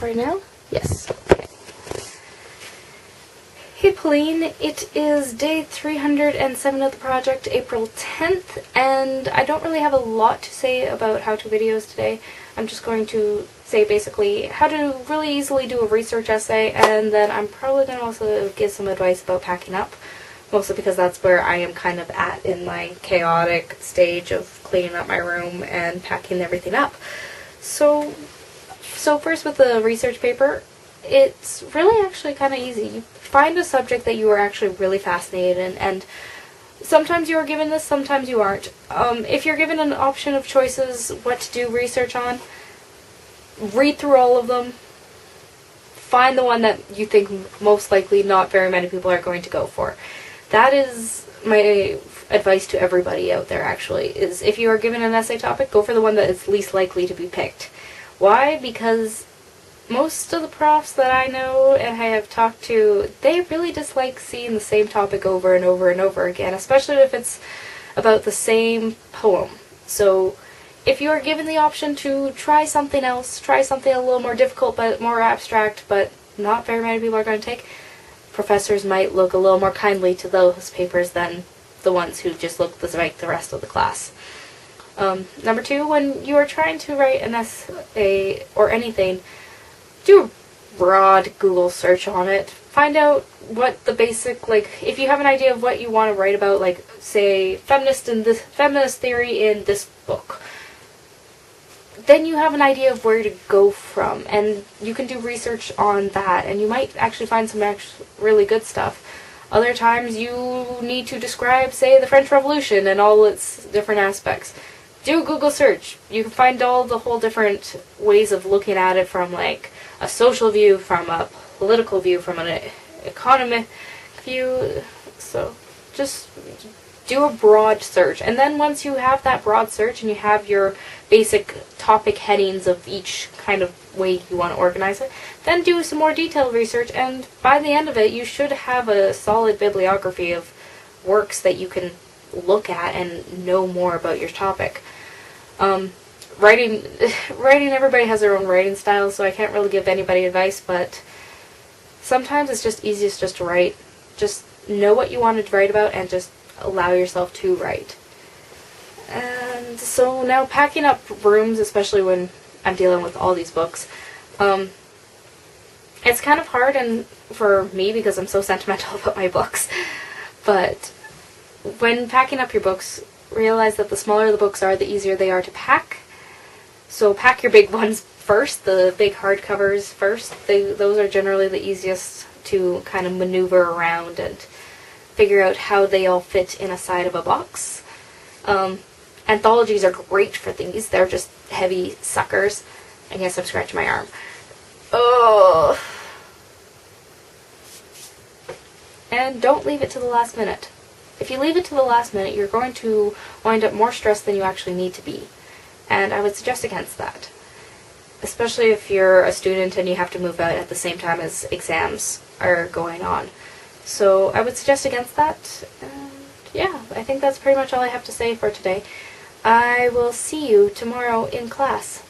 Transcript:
talk right now? Yes. Hey Pauline, it is day 307 of the project, April 10th, and I don't really have a lot to say about how-to videos today. I'm just going to say basically how to really easily do a research essay, and then I'm probably going to also give some advice about packing up, mostly because that's where I am kind of at in my chaotic stage of cleaning up my room and packing everything up. So first with the research paper, it's really actually kind of easy. You find a subject that you are actually really fascinated in, and sometimes you are given this, sometimes you aren't. If you're given an option of choices what to do research on, read through all of them, find the one that you think most likely not very many people are going to go for. That is my advice to everybody out there, actually, is if you are given an essay topic, go for the one that is least likely to be picked. Why? Because most of the profs that I know and I have talked to, they really dislike seeing the same topic over and over and over again, especially if it's about the same poem. So if you are given the option to try something else, try something a little more difficult but more abstract, but not very many people are going to take, professors might look a little more kindly to those papers than the ones who just look like the rest of the class. Number two, when you are trying to write an essay or anything, do a broad Google search on it. Find out what the basic, if you have an idea of what you want to write about, say feminist theory in this book, then you have an idea of where to go from, and you can do research on that, and you might actually find some really good stuff. Other times you need to describe, say, the French Revolution and all its different aspects. Do a Google search. You can find all the whole different ways of looking at it, from a social view, from a political view, from an economic view. So just do a broad search, and then once you have that broad search and you have your basic topic headings of each kind of way you want to organize it, then do some more detailed research, and by the end of it you should have a solid bibliography of works that you can look at and know more about your topic. Writing, everybody has their own writing style, so I can't really give anybody advice, but sometimes it's just easiest just to write. Just know what you want to write about and just allow yourself to write. And so now packing up rooms, especially when I'm dealing with all these books, it's kind of hard and for me because I'm so sentimental about my books, but when packing up your books, realize that the smaller the books are, the easier they are to pack. So pack your big ones first, the big hardcovers first. Those are generally the easiest to kind of maneuver around and figure out how they all fit in a side of a box. Anthologies are great for these. They're just heavy suckers. I guess I'm scratching my arm. Oh. And don't leave it to the last minute. If you leave it to the last minute, you're going to wind up more stressed than you actually need to be. And I would suggest against that. Especially if you're a student and you have to move out at the same time as exams are going on. So I would suggest against that. And yeah, I think that's pretty much all I have to say for today. I will see you tomorrow in class.